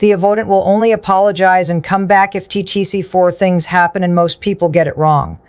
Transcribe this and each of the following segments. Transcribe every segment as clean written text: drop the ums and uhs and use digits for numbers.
The avoidant will only apologize and come back if TTC4 things happen and most people get it wrong.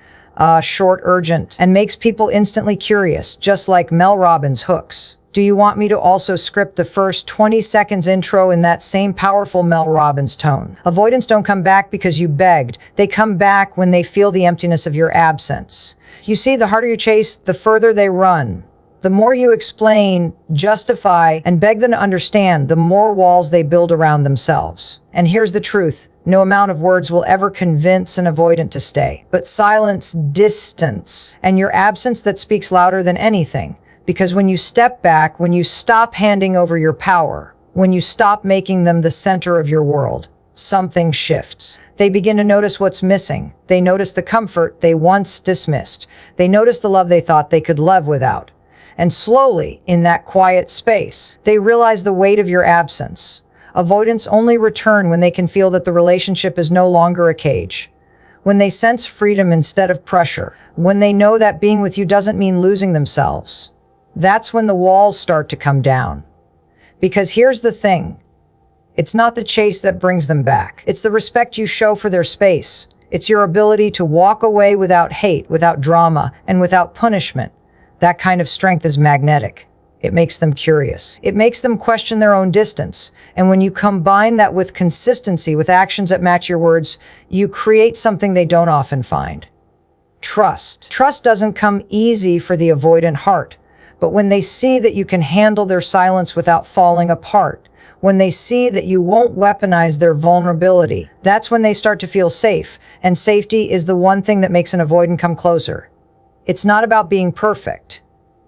Short, urgent, and makes people instantly curious, just like Mel Robbins' hooks. Do you want me to also script the first 20 seconds intro in that same powerful Mel Robbins tone? Avoidants don't come back because you begged. They come back when they feel the emptiness of your absence. You see, the harder you chase, the further they run. The more you explain, justify, and beg them to understand, the more walls they build around themselves. And here's the truth. No amount of words will ever convince an avoidant to stay. But silence, distance, and your absence that speaks louder than anything. Because when you step back, when you stop handing over your power, when you stop making them the center of your world, something shifts. They begin to notice what's missing. They notice the comfort they once dismissed. They notice the love they thought they could live without. And slowly, in that quiet space, they realize the weight of your absence. Avoidants only return when they can feel that the relationship is no longer a cage. When they sense freedom instead of pressure. When they know that being with you doesn't mean losing themselves. That's when the walls start to come down. Because here's the thing. It's not the chase that brings them back. It's the respect you show for their space. It's your ability to walk away without hate, without drama, and without punishment. That kind of strength is magnetic. It makes them curious. It makes them question their own distance. And when you combine that with consistency, with actions that match your words, you create something they don't often find. Trust. Trust doesn't come easy for the avoidant heart. But when they see that you can handle their silence without falling apart, when they see that you won't weaponize their vulnerability, that's when they start to feel safe. And safety is the one thing that makes an avoidant come closer. It's not about being perfect.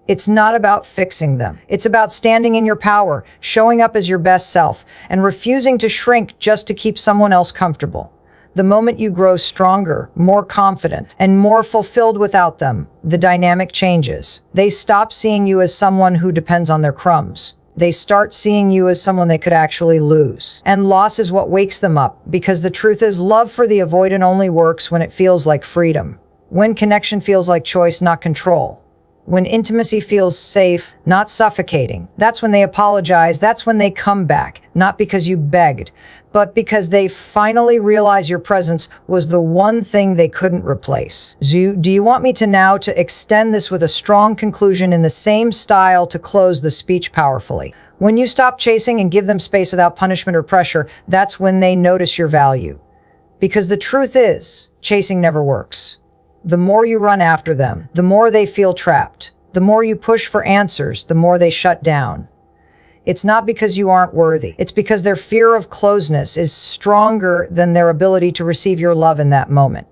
It's not about fixing them. It's about standing in your power, showing up as your best self, and refusing to shrink just to keep someone else comfortable. The moment you grow stronger, more confident, and more fulfilled without them, the dynamic changes. They stop seeing you as someone who depends on their crumbs. They start seeing you as someone they could actually lose. And loss is what wakes them up, because the truth is, love for the avoidant only works when it feels like freedom. When connection feels like choice, not control. When intimacy feels safe, not suffocating. That's when they apologize. That's when they come back. Not because you begged, but because they finally realize your presence was the one thing they couldn't replace. Do you want me to extend this with a strong conclusion in the same style to close the speech powerfully? When you stop chasing and give them space without punishment or pressure, that's when they notice your value. Because the truth is, chasing never works. The more you run after them, the more they feel trapped. The more you push for answers, the more they shut down. It's not because you aren't worthy. It's because their fear of closeness is stronger than their ability to receive your love in that moment.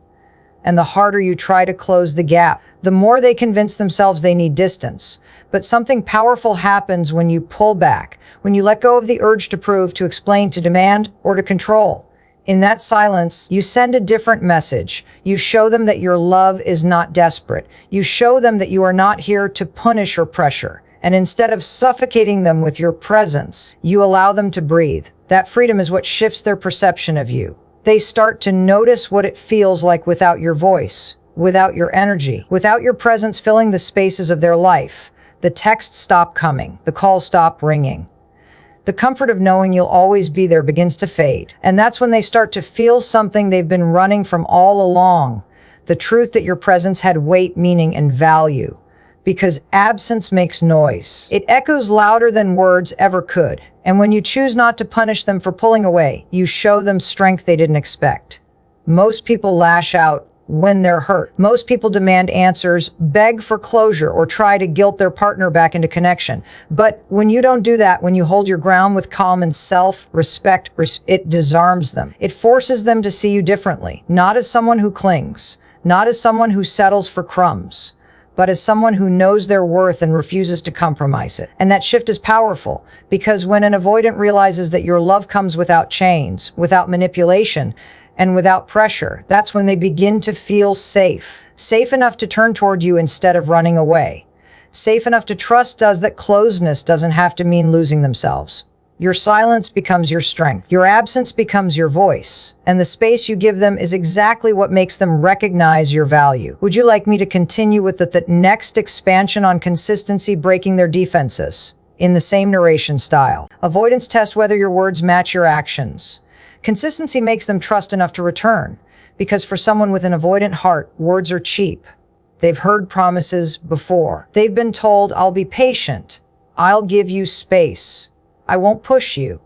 And the harder you try to close the gap, the more they convince themselves they need distance. But something powerful happens when you pull back, when you let go of the urge to prove, to explain, to demand, or to control. In that silence, you send a different message. You show them that your love is not desperate. You show them that you are not here to punish or pressure. And instead of suffocating them with your presence, you allow them to breathe. That freedom is what shifts their perception of you. They start to notice what it feels like without your voice, without your energy, without your presence filling the spaces of their life. The texts stop coming. The calls stop ringing. The comfort of knowing you'll always be there begins to fade. And that's when they start to feel something they've been running from all along. The truth that your presence had weight, meaning, and value. Because absence makes noise. It echoes louder than words ever could. And when you choose not to punish them for pulling away, you show them strength they didn't expect. Most people lash out when they're hurt. Most people demand answers, beg for closure, or try to guilt their partner back into connection. But when you don't do that, when you hold your ground with calm and self-respect, it disarms them. It forces them to see you differently, not as someone who clings, not as someone who settles for crumbs, but as someone who knows their worth and refuses to compromise it. And that shift is powerful, because when an avoidant realizes that your love comes without chains, without manipulation, and without pressure, that's when they begin to feel safe. Safe enough to turn toward you instead of running away. Safe enough to trust that closeness doesn't have to mean losing themselves. Your silence becomes your strength. Your absence becomes your voice. And the space you give them is exactly what makes them recognize your value. Would you like me to continue with the next expansion on consistency, breaking their defenses? In the same narration style. Avoidants test whether your words match your actions. Consistency makes them trust enough to return, because for someone with an avoidant heart, words are cheap. They've heard promises before. They've been told, I'll be patient. I'll give you space. I won't push you.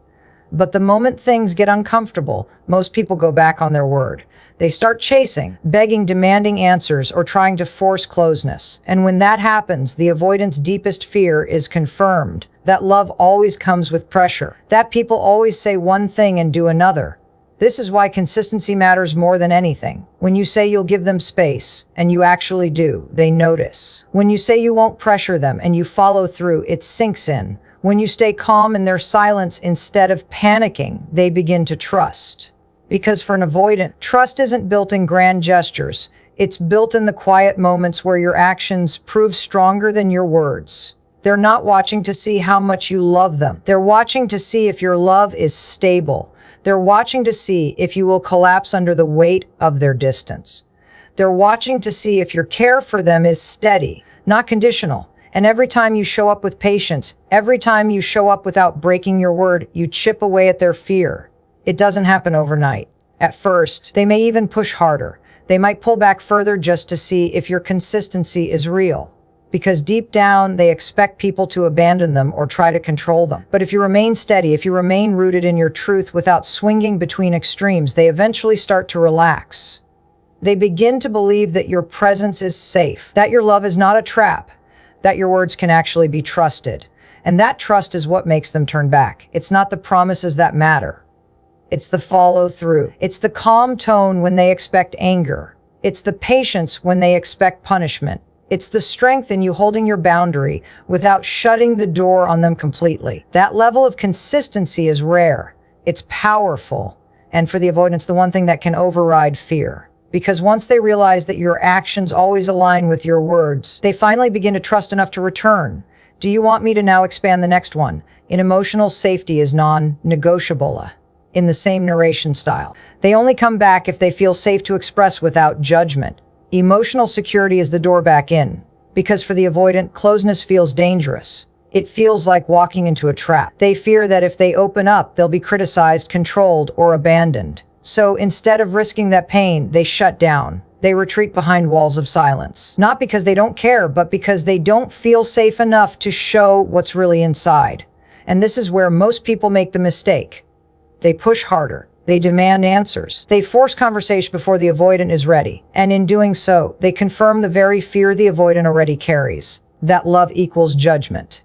But the moment things get uncomfortable, most people go back on their word. They start chasing, begging, demanding answers, or trying to force closeness. And when that happens, the avoidant's deepest fear is confirmed. That love always comes with pressure. That people always say one thing and do another. This is why consistency matters more than anything. When you say you'll give them space, and you actually do, they notice. When you say you won't pressure them and you follow through, it sinks in. When you stay calm in their silence instead of panicking, they begin to trust. Because for an avoidant, trust isn't built in grand gestures. It's built in the quiet moments where your actions prove stronger than your words. They're not watching to see how much you love them. They're watching to see if your love is stable. They're watching to see if you will collapse under the weight of their distance. They're watching to see if your care for them is steady, not conditional. And every time you show up with patience, every time you show up without breaking your word, you chip away at their fear. It doesn't happen overnight. At first, they may even push harder. They might pull back further just to see if your consistency is real. Because deep down, they expect people to abandon them or try to control them. But if you remain steady, if you remain rooted in your truth without swinging between extremes, they eventually start to relax. They begin to believe that your presence is safe, that your love is not a trap, that your words can actually be trusted. And that trust is what makes them turn back. It's not the promises that matter. It's the follow through. It's the calm tone when they expect anger. It's the patience when they expect punishment. It's the strength in you holding your boundary without shutting the door on them completely. That level of consistency is rare. It's powerful. And for the avoidants, the one thing that can override fear. Because once they realize that your actions always align with your words, they finally begin to trust enough to return. Do you want me to now expand the next one? In emotional safety is non-negotiable. In the same narration style. They only come back if they feel safe to express without judgment. Emotional security is the door back in. Because for the avoidant, closeness feels dangerous. It feels like walking into a trap. They fear that if they open up, they'll be criticized, controlled, or abandoned. So instead of risking that pain, they shut down. They retreat behind walls of silence. Not because they don't care, but because they don't feel safe enough to show what's really inside. And this is where most people make the mistake. They push harder. They demand answers. They force conversation before the avoidant is ready. And in doing so, they confirm the very fear the avoidant already carries. That love equals judgment.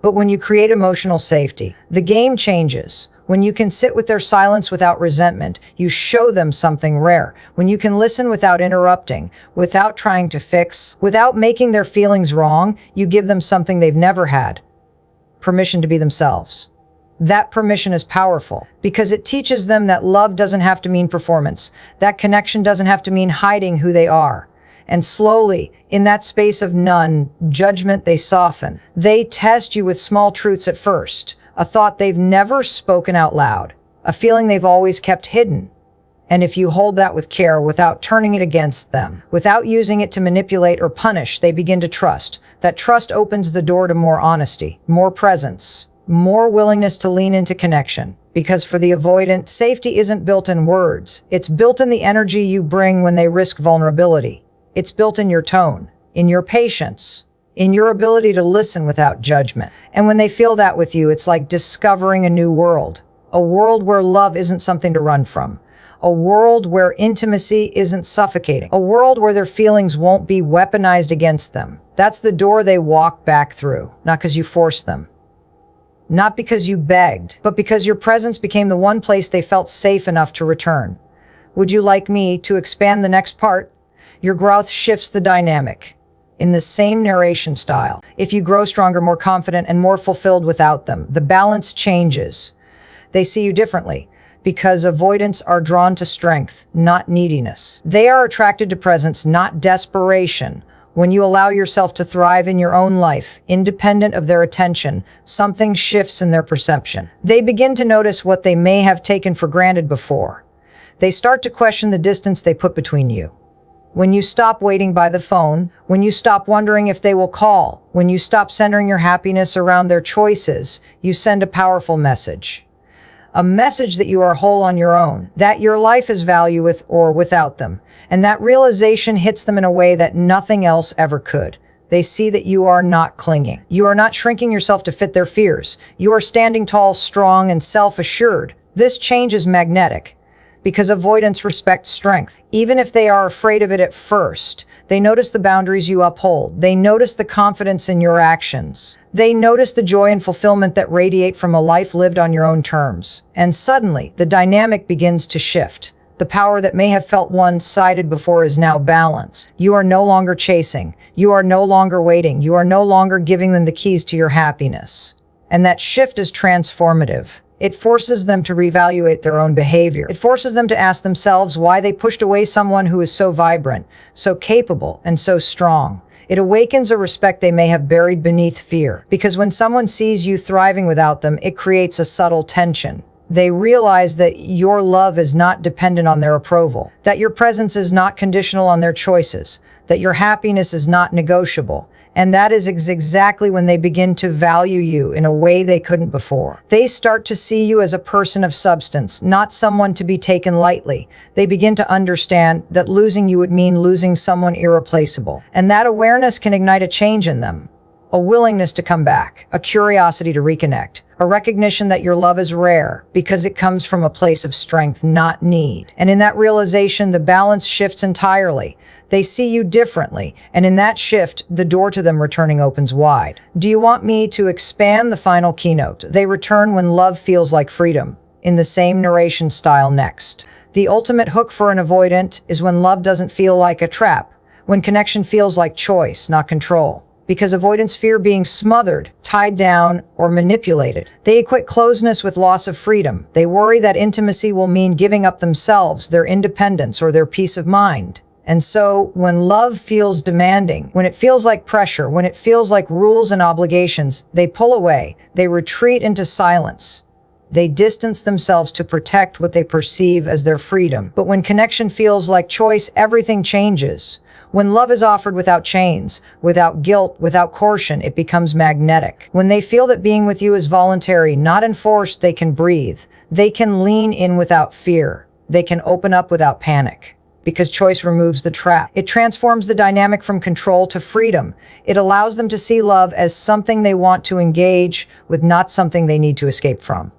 But when you create emotional safety, the game changes. When you can sit with their silence without resentment, you show them something rare. When you can listen without interrupting, without trying to fix, without making their feelings wrong, you give them something they've never had. Permission to be themselves. That permission is powerful because it teaches them that love doesn't have to mean performance. That connection doesn't have to mean hiding who they are. And slowly, in that space of non-judgment, they soften. They test you with small truths at first. A thought they've never spoken out loud, a feeling they've always kept hidden. And if you hold that with care, without turning it against them, without using it to manipulate or punish, they begin to trust. That trust opens the door to more honesty, more presence, more willingness to lean into connection. Because for the avoidant, safety isn't built in words. It's built in the energy you bring when they risk vulnerability. It's built in your tone, in your patience, in your ability to listen without judgment. And when they feel that with you, it's like discovering a new world. A world where love isn't something to run from. A world where intimacy isn't suffocating. A world where their feelings won't be weaponized against them. That's the door they walk back through, not because you forced them. Not because you begged, but because your presence became the one place they felt safe enough to return. Would you like me to expand the next part? Your growth shifts the dynamic. In the same narration style, if you grow stronger, more confident, and more fulfilled without them, the balance changes. They see you differently because avoidants are drawn to strength, not neediness. They are attracted to presence, not desperation. When you allow yourself to thrive in your own life, independent of their attention, something shifts in their perception. They begin to notice what they may have taken for granted before. They start to question the distance they put between you. When you stop waiting by the phone, when you stop wondering if they will call, when you stop centering your happiness around their choices, you send a powerful message. A message that you are whole on your own, that your life has value with or without them, and that realization hits them in a way that nothing else ever could. They see that you are not clinging. You are not shrinking yourself to fit their fears. You are standing tall, strong, and self-assured. This change is magnetic because avoidants respect strength. Even if they are afraid of it at first, they notice the boundaries you uphold. They notice the confidence in your actions. They notice the joy and fulfillment that radiate from a life lived on your own terms. And suddenly, the dynamic begins to shift. The power that may have felt one-sided before is now balanced. You are no longer chasing. You are no longer waiting. You are no longer giving them the keys to your happiness. And that shift is transformative. It forces them to reevaluate their own behavior. It forces them to ask themselves why they pushed away someone who is so vibrant, so capable, and so strong. It awakens a respect they may have buried beneath fear. Because when someone sees you thriving without them, it creates a subtle tension. They realize that your love is not dependent on their approval, that your presence is not conditional on their choices, that your happiness is not negotiable. And that is exactly when they begin to value you in a way they couldn't before. They start to see you as a person of substance, not someone to be taken lightly. They begin to understand that losing you would mean losing someone irreplaceable. And that awareness can ignite a change in them. A willingness to come back, a curiosity to reconnect, a recognition that your love is rare because it comes from a place of strength, not need. And in that realization, the balance shifts entirely. They see you differently, and in that shift, the door to them returning opens wide. Do you want me to expand the final keynote? They return when love feels like freedom, in the same narration style next. The ultimate hook for an avoidant is when love doesn't feel like a trap, when connection feels like choice, not control. Because avoidants fear being smothered, tied down, or manipulated. They equate closeness with loss of freedom. They worry that intimacy will mean giving up themselves, their independence, or their peace of mind. And so, when love feels demanding, when it feels like pressure, when it feels like rules and obligations, they pull away. They retreat into silence. They distance themselves to protect what they perceive as their freedom. But when connection feels like choice, everything changes. When love is offered without chains, without guilt, without coercion, it becomes magnetic. When they feel that being with you is voluntary, not enforced, they can breathe. They can lean in without fear. They can open up without panic. Because choice removes the trap. It transforms the dynamic from control to freedom. It allows them to see love as something they want to engage with, not something they need to escape from.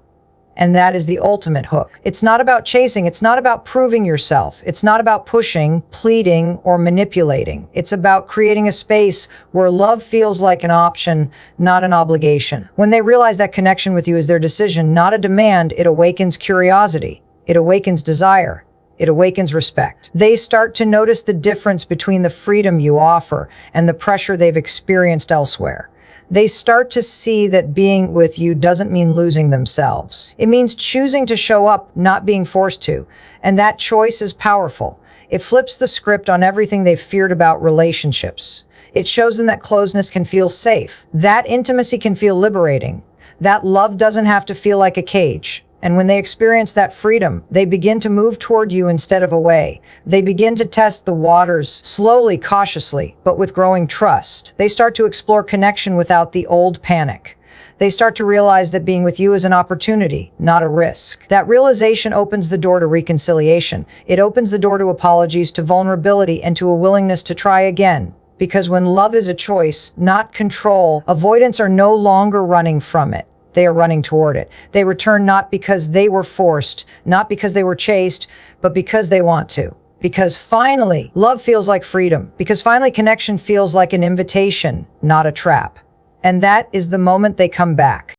And that is the ultimate hook. It's not about chasing. It's not about proving yourself. It's not about pushing, pleading, or manipulating. It's about creating a space where love feels like an option, not an obligation. When they realize that connection with you is their decision, not a demand, it awakens curiosity. It awakens desire. It awakens respect. They start to notice the difference between the freedom you offer and the pressure they've experienced elsewhere. They start to see that being with you doesn't mean losing themselves. It means choosing to show up, not being forced to. And that choice is powerful. It flips the script on everything they've feared about relationships. It shows them that closeness can feel safe. That intimacy can feel liberating. That love doesn't have to feel like a cage. And when they experience that freedom, they begin to move toward you instead of away. They begin to test the waters, slowly, cautiously, but with growing trust. They start to explore connection without the old panic. They start to realize that being with you is an opportunity, not a risk. That realization opens the door to reconciliation. It opens the door to apologies, to vulnerability, and to a willingness to try again. Because when love is a choice, not control, avoidants are no longer running from it. They are running toward it. They return not because they were forced, not because they were chased, but because they want to. Because finally, love feels like freedom. Because finally, connection feels like an invitation, not a trap. And that is the moment they come back.